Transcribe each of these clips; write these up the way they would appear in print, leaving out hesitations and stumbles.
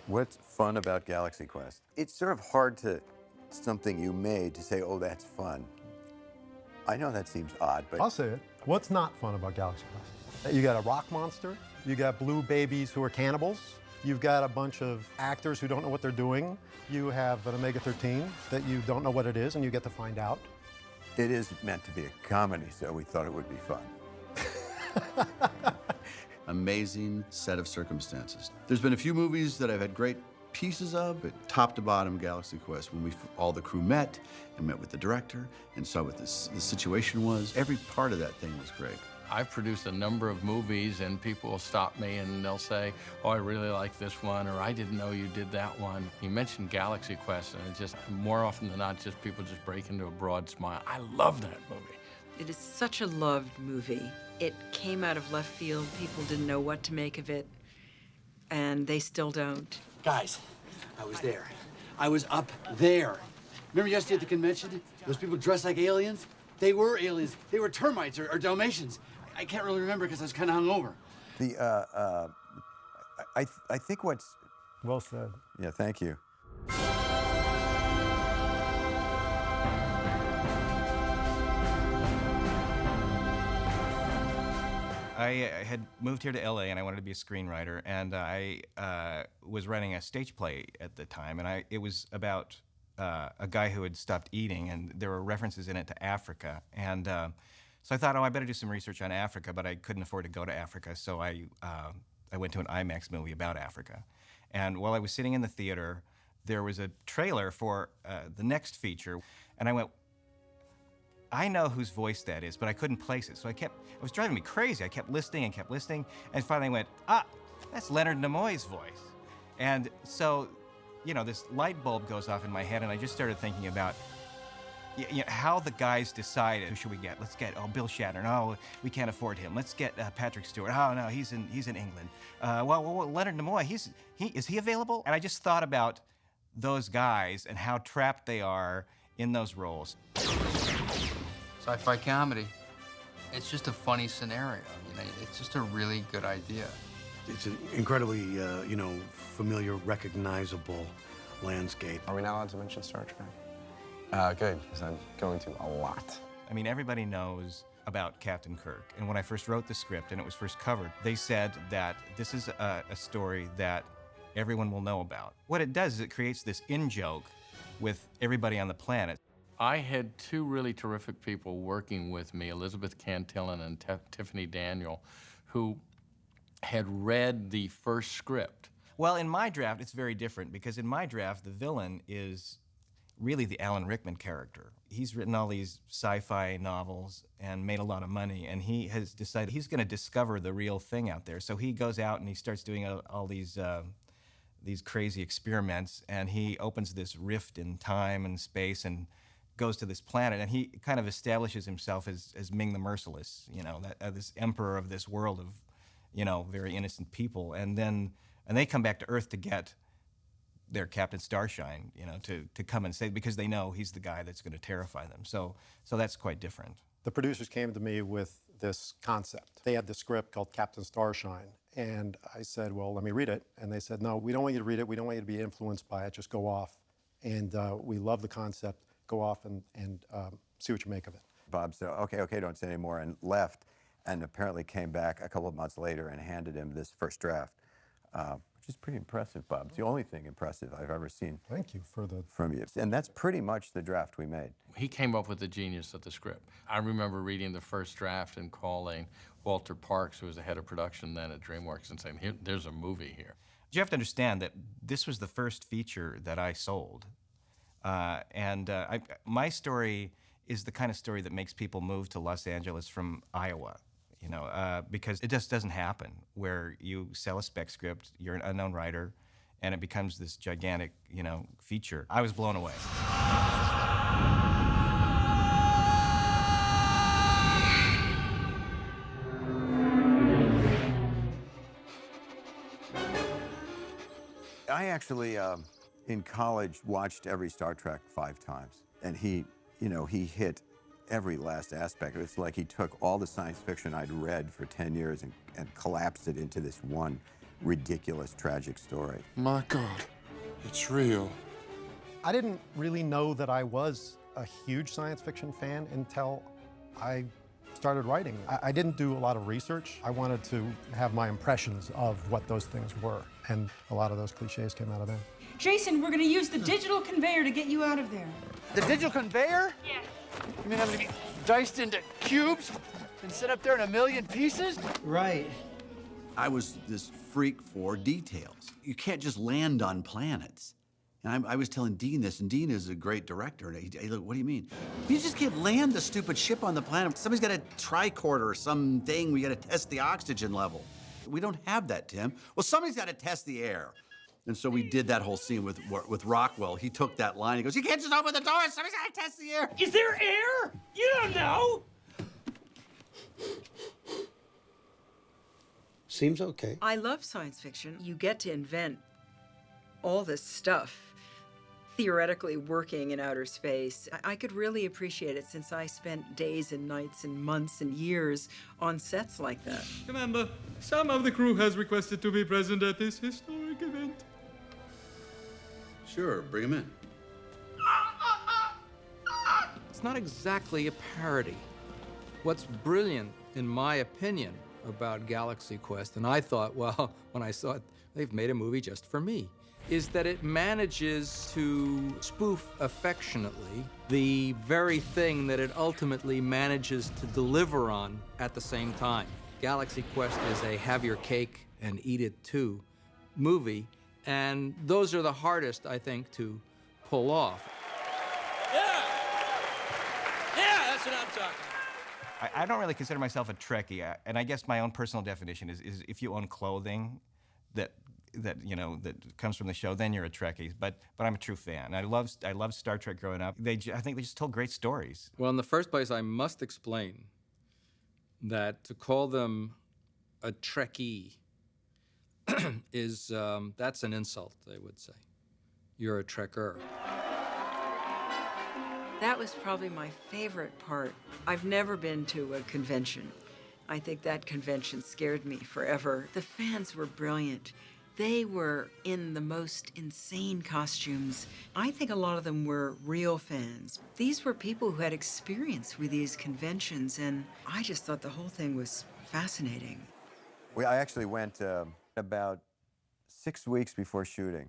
What's fun about Galaxy Quest? It's sort of hard to something you made to say, oh, that's fun. I know that seems odd, but I'll say it. What's not fun about Galaxy Quest? You got a rock monster, you got blue babies who are cannibals, you've got a bunch of actors who don't know what they're doing, you have an omega-13 that you don't know what it is and you get to find out. it is meant to be a comedy, so we thought it would be fun. Amazing set of circumstances. There's been a few movies that I've had great pieces of, but top to bottom, Galaxy Quest, when all the crew met and met with the director and saw what the situation was, every part of that thing was great. I've produced a number of movies, and people will stop me and they'll say, oh, I really like this one, or I didn't know you did that one. You mentioned Galaxy Quest, and it's just more often than not, just people just break into a broad smile. I love that movie. It is such a loved movie. It came out of left field. People didn't know what to make of it, and they still don't. Guys, I was there. I was up there. Remember yesterday at the convention? Those people dressed like aliens? They were aliens. They were termites or Dalmatians. I can't really remember because I was kind of hungover. The, I think what's, Well said. yeah, thank you. I had moved here to LA and I wanted to be a screenwriter, and I was writing a stage play at the time, and it was about a guy who had stopped eating, and there were references in it to Africa, and so I thought, oh, I better do some research on Africa, but I couldn't afford to go to Africa, so I went to an IMAX movie about Africa, and while I was sitting in the theater, there was a trailer for the next feature, and I went, I know whose voice that is, but I couldn't place it. So it was driving me crazy. I kept listening, and finally went, that's Leonard Nimoy's voice. And so, this light bulb goes off in my head, and I just started thinking about how the guys decided, who should we get? Let's get, Bill Shatner. No, we can't afford him. Let's get Patrick Stewart. Oh, no, he's in England. Well, Leonard Nimoy, is he available? And I just thought about those guys and how trapped they are in those roles. Sci-fi comedy. It's just a funny scenario. It's just a really good idea. It's an incredibly, familiar, recognizable landscape. Are we not allowed to mention Star Trek? Good, because I'm going to a lot. I mean, everybody knows about Captain Kirk. And when I first wrote the script and it was first covered, they said that this is a story that everyone will know about. What it does is it creates this in-joke with everybody on the planet. I had two really terrific people working with me, Elizabeth Cantillon and Tiffany Daniel, who had read the first script. Well, in my draft, it's very different, because in my draft, the villain is really the Alan Rickman character. He's written all these sci-fi novels and made a lot of money, and he has decided he's going to discover the real thing out there. So he goes out and he starts doing all these crazy experiments, and he opens this rift in time and space and goes to this planet, and he kind of establishes himself as Ming the Merciless, this emperor of this world of, very innocent people, and they come back to Earth to get their Captain Starshine, to come and save, because they know he's the guy that's going to terrify them. So that's quite different. The producers came to me with this concept. They had the script called Captain Starshine, and I said, well, let me read it. And they said, no, we don't want you to read it. We don't want you to be influenced by it. Just go off. And we love the concept. Go off and see what you make of it. Bob said, okay, don't say any more, and left, and apparently came back a couple of months later and handed him this first draft, which is pretty impressive, Bob. It's the only thing impressive I've ever seen. Thank you from you. And that's pretty much the draft we made. He came up with the genius of the script. I remember reading the first draft and calling Walter Parks, who was the head of production then at DreamWorks, and saying, there's a movie here. You have to understand that this was the first feature that I sold. My story is the kind of story that makes people move to Los Angeles from Iowa, because it just doesn't happen where you sell a spec script, you're an unknown writer, and it becomes this gigantic, feature. I was blown away. I actually, in college, watched every Star Trek 5 times, and he hit every last aspect. It's like he took all the science fiction I'd read for 10 years and collapsed it into this one ridiculous, tragic story. My God, it's real. I didn't really know that I was a huge science fiction fan until I started writing. I didn't do a lot of research. I wanted to have my impressions of what those things were, and a lot of those cliches came out of them. Jason, we're gonna use the digital conveyor to get you out of there. The digital conveyor? Yes. You mean I'm gonna be diced into cubes and set up there in a million pieces? Right. I was this freak for details. You can't just land on planets. And I was telling Dean this, and Dean is a great director. And he look, what do you mean? You just can't land the stupid ship on the planet. Somebody's got a tricorder or something. We got to test the oxygen level. We don't have that, Tim. Well, somebody's got to test the air. And so we did that whole scene with Rockwell. He took that line. He goes, you can't just open the door. Somebody's got to test the air. Is there air? You don't know. Seems okay. I love science fiction. You get to invent all this stuff theoretically working in outer space. I could really appreciate it since I spent days and nights and months and years on sets like that. Commander, some of the crew has requested to be present at this historic event. Sure, bring him in. It's not exactly a parody. What's brilliant, in my opinion, about Galaxy Quest, and I thought, well, when I saw it, they've made a movie just for me, is that it manages to spoof affectionately the very thing that it ultimately manages to deliver on at the same time. Galaxy Quest is a have your cake and eat it too movie, and those are the hardest, I think, to pull off. Yeah, that's what I'm talking about. I don't really consider myself a Trekkie, and I guess my own personal definition is if you own clothing that comes from the show, then you're a Trekkie. But I'm a true fan. I loved Star Trek growing up. I think they just told great stories. Well, in the first place, I must explain that to call them a Trekkie is that's an insult, they would say. You're a Trekker. That was probably my favorite part. I've never been to a convention. I think that convention scared me forever. The fans were brilliant. They were in the most insane costumes. I think a lot of them were real fans. These were people who had experience with these conventions, and I just thought the whole thing was fascinating. I actually went about 6 weeks before shooting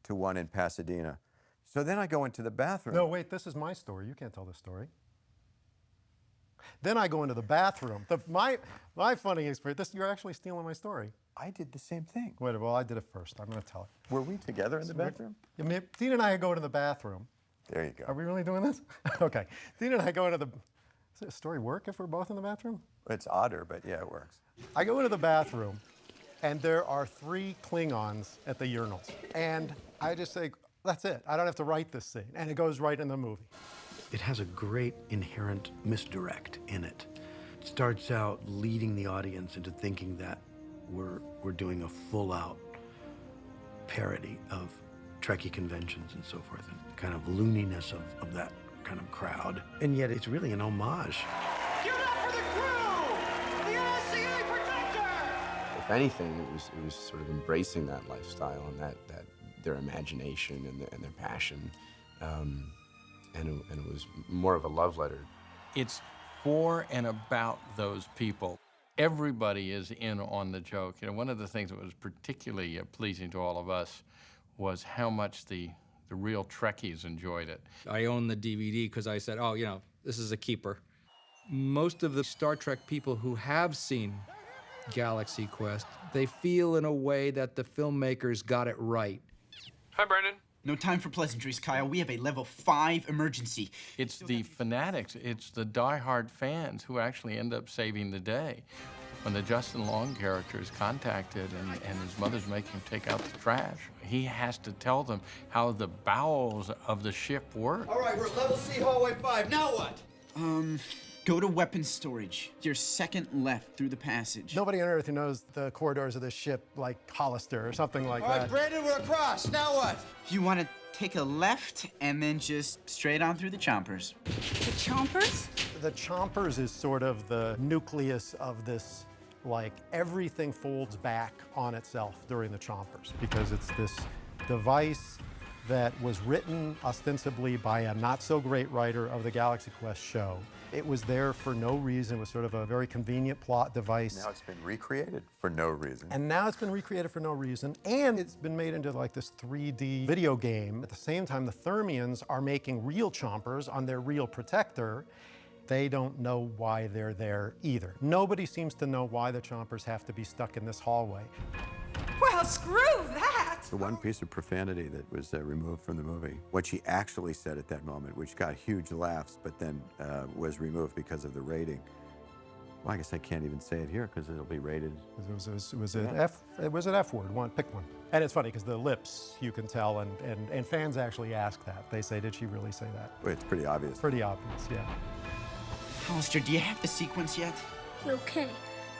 to one in Pasadena. So then I go into the bathroom. No, wait, this is my story. You can't tell this story. Then I go into the bathroom. My funny experience, you're actually stealing my story. I did the same thing. Wait, well, I did it first. I'm going to tell it. Were we together in the bathroom? Dean and I go to the bathroom. There you go. Are we really doing this? Okay. Dean and I go into the... Does the story work if we're both in the bathroom? It's odder, but yeah, it works. I go into the bathroom, and there are 3 Klingons at the urinals. And I just say, that's it. I don't have to write this scene. And it goes right in the movie. It has a great inherent misdirect in it. It starts out leading the audience into thinking that we're doing a full-out parody of Trekkie conventions and so forth, and the kind of looniness of that kind of crowd. And yet it's really an homage. Give it up for the crew! The NSCA Protector! If anything, it was sort of embracing that lifestyle and that their imagination and their passion, and it was more of a love letter. It's for and about those people. Everybody is in on the joke. You know, one of the things that was particularly pleasing to all of us was how much the real Trekkies enjoyed it. I own the DVD because I said, oh, this is a keeper. Most of the Star Trek people who have seen Galaxy Quest, they feel in a way that the filmmakers got it right. Hi, Brendan. No time for pleasantries, Kyle. We have a level 5 emergency. It's the fanatics, it's the diehard fans who actually end up saving the day. When the Justin Long character is contacted and his mother's making him take out the trash, he has to tell them how the bowels of the ship work. All right, we're at level C, hallway 5. Now what? Go to weapons storage. Your second left through the passage. Nobody on Earth who knows the corridors of this ship like Hollister or something like that. All right, Brandon, we're across. Now what? You want to take a left and then just straight on through the chompers. The chompers? The chompers is sort of the nucleus of this like everything folds back on itself during the chompers because it's this device that was written ostensibly by a not-so-great writer of the Galaxy Quest show. It was there for no reason. It was sort of a very convenient plot device. Now it's been recreated for no reason. And now it's been recreated for no reason, and it's been made into like this 3D video game. At the same time, the Thermians are making real chompers on their real protector. They don't know why they're there either. Nobody seems to know why the chompers have to be stuck in this hallway. Well, screw that! The one piece of profanity that was removed from the movie, what she actually said at that moment, which got huge laughs, but then was removed because of the rating. Well, I guess I can't even say it here because it'll be rated. It was an F word. Pick one. And it's funny because the lips, you can tell, and fans actually ask that. They say, did she really say that? Well, it's pretty obvious. Pretty obvious, yeah. Hollister, do you have the sequence yet? Okay,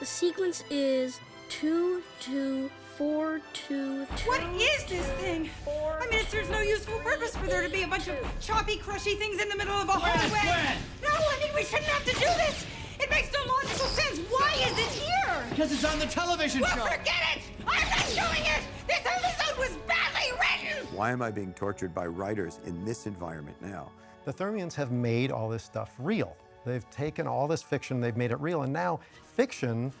the sequence is 2, 2, 4, 2, 2. What is this thing? I mean, it serves no useful purpose for there to be a bunch of choppy, crushy things in the middle of a hallway. No, I mean, we shouldn't have to do this. It makes no logical sense. Why is it here? Because it's on the television show. Well, forget it. I'm not doing it. This episode was badly written. Why am I being tortured by writers in this environment now? The Thermians have made all this stuff real. They've taken all this fiction, they've made it real, and now fiction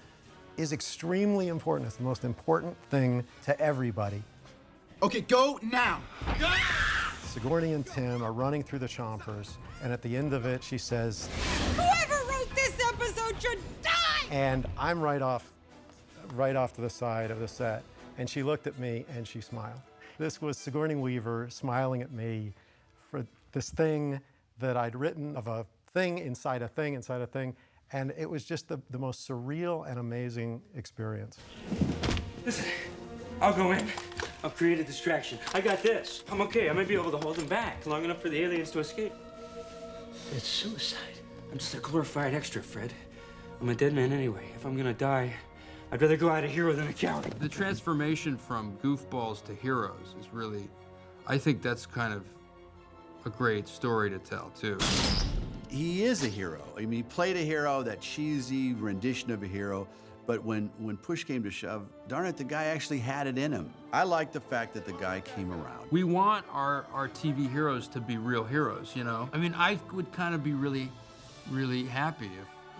is extremely important. It's the most important thing to everybody. Okay, go now. Sigourney and Tim are running through the chompers, and at the end of it, she says, Whoever wrote this episode should die. and I'm right off to the side of the set, and she looked at me and she smiled. This was Sigourney Weaver smiling at me for this thing that I'd written of a thing inside a thing inside a thing, and it was just the most surreal and amazing experience. Listen, I'll go in. I'll create a distraction. I got this. I'm okay. I might be able to hold them back long enough for the aliens to escape. It's suicide. I'm just a glorified extra, Fred. I'm a dead man anyway. If I'm gonna die, I'd rather go out a hero than a coward. The transformation from goofballs to heroes is really, I think that's kind of a great story to tell, too. He is a hero. I mean, he played a hero, that cheesy rendition of a hero, but when push came to shove, darn it, the guy actually had it in him. I like the fact that the guy came around. We want our TV heroes to be real heroes, you know? I mean, I would kind of be really, really happy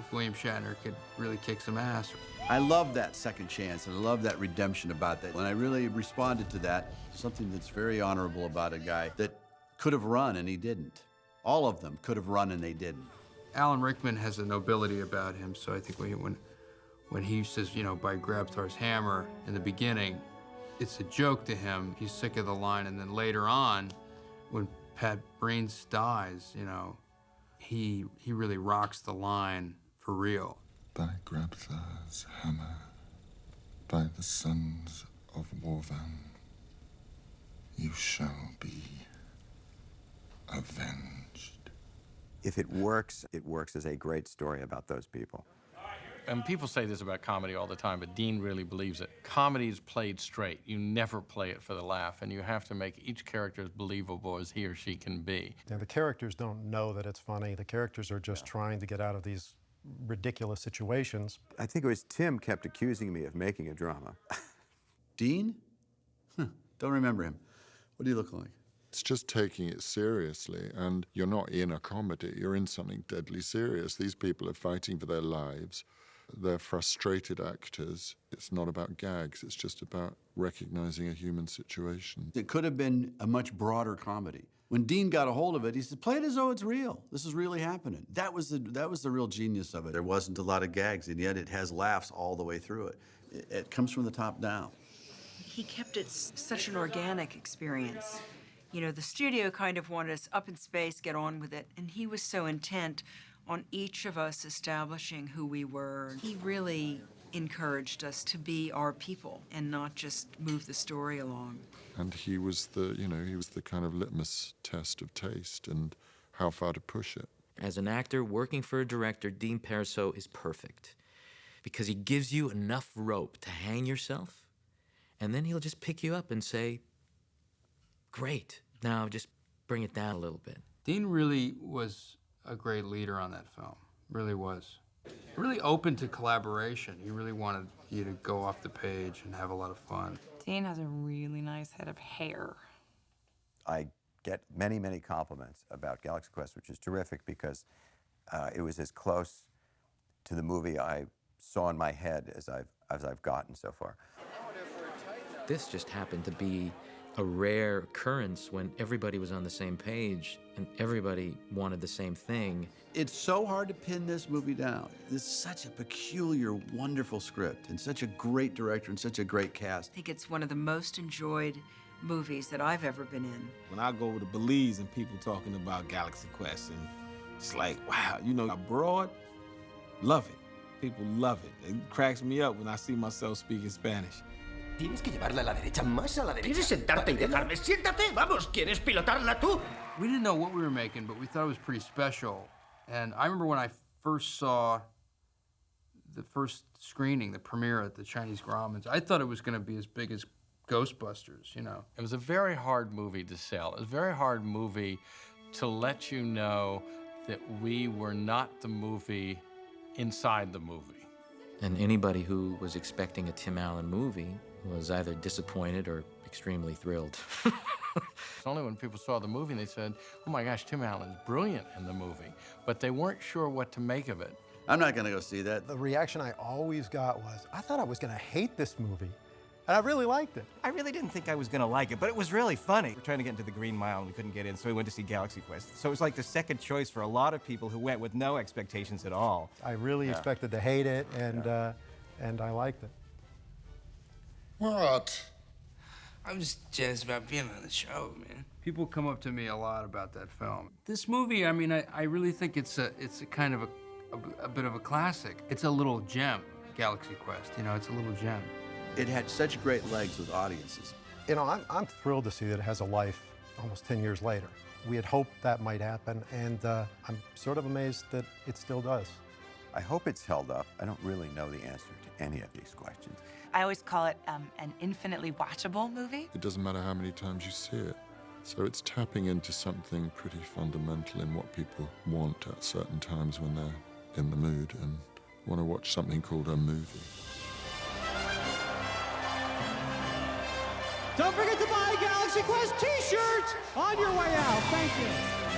if William Shatner could really kick some ass. I love that second chance, and I love that redemption about that. And I really responded to that, something that's very honorable about a guy that could have run and he didn't. All of them could have run and they didn't. Alan Rickman has a nobility about him, so I think when he says, you know, by Grabthar's hammer in the beginning, it's a joke to him. He's sick of the line, and then later on, when Pat Brains dies, you know, he really rocks the line for real. By Grabthar's hammer, by the sons of Warvan, you shall be avenged. If it works as a great story about those people. And people say this about comedy all the time, but Dean really believes it. Comedy is played straight. You never play it for the laugh, and you have to make each character as believable as he or she can be. And the characters don't know that it's funny. The characters are just trying to get out of these ridiculous situations. I think it was Tim kept accusing me of making a drama. Dean? Don't remember him. What do you look like? It's just taking it seriously, and you're not in a comedy, you're in something deadly serious. These people are fighting for their lives. They're frustrated actors. It's not about gags, it's just about recognizing a human situation. It could have been a much broader comedy. When Dean got a hold of it, he said, play it as though it's real. This is really happening. That was the real genius of it. There wasn't a lot of gags, and yet it has laughs all the way through it. It comes from the top down. He kept it such an organic experience. You know, the studio kind of wanted us up in space, get on with it, and he was so intent on each of us establishing who we were. He really encouraged us to be our people and not just move the story along. And he was the kind of litmus test of taste and how far to push it. As an actor working for a director, Dean Parisot is perfect because he gives you enough rope to hang yourself, and then he'll just pick you up and say, great, now just bring it down a little bit. Dean really was a great leader on that film, really was. Really open to collaboration. He really wanted you to go off the page and have a lot of fun. Dean has a really nice head of hair. I get many, many compliments about Galaxy Quest, which is terrific because it was as close to the movie I saw in my head as I've gotten so far. This just happened to be a rare occurrence when everybody was on the same page and everybody wanted the same thing. It's so hard to pin this movie down. This is such a peculiar, wonderful script, and such a great director, and such a great cast. I think it's one of the most enjoyed movies that I've ever been in. When I go over to Belize and people talking about Galaxy Quest, and it's like, wow, you know, abroad, love it. People love it. It cracks me up when I see myself speaking Spanish. Tienes que llevarla a la derecha, más a la derecha. ¿Quieres sentarte y dejarme? Siéntate, vamos, ¿quieres pilotarla tú? We didn't know what we were making, but we thought it was pretty special. And I remember when I first saw the first screening, the premiere at the Chinese Grauman's, I thought it was going to be as big as Ghostbusters, you know. It was a very hard movie to sell. It was a very hard movie to let you know that we were not the movie inside the movie. And anybody who was expecting a Tim Allen movie was either disappointed or extremely thrilled. It's only when people saw the movie and they said, oh my gosh, Tim Allen's brilliant in the movie. But they weren't sure what to make of it. I'm not going to go see that. The reaction I always got was, I thought I was going to hate this movie. And I really liked it. I really didn't think I was going to like it, but it was really funny. We're trying to get into the Green Mile and we couldn't get in, so we went to see Galaxy Quest. So it was like the second choice for a lot of people who went with no expectations at all. I really expected to hate it, and I liked it. What? I'm just jazzed about being on the show, man. People come up to me a lot about that film. This movie, I mean, I really think it's a kind of a bit of a classic. It's a little gem, Galaxy Quest. You know, it's a little gem. It had such great legs with audiences. You know, I'm thrilled to see that it has a life almost 10 years later. We had hoped that might happen, and I'm sort of amazed that it still does. I hope it's held up. I don't really know the answer to any of these questions. I always call it an infinitely watchable movie. It doesn't matter how many times you see it. So it's tapping into something pretty fundamental in what people want at certain times when they're in the mood and want to watch something called a movie. Don't forget to buy Galaxy Quest t-shirts on your way out. Thank you.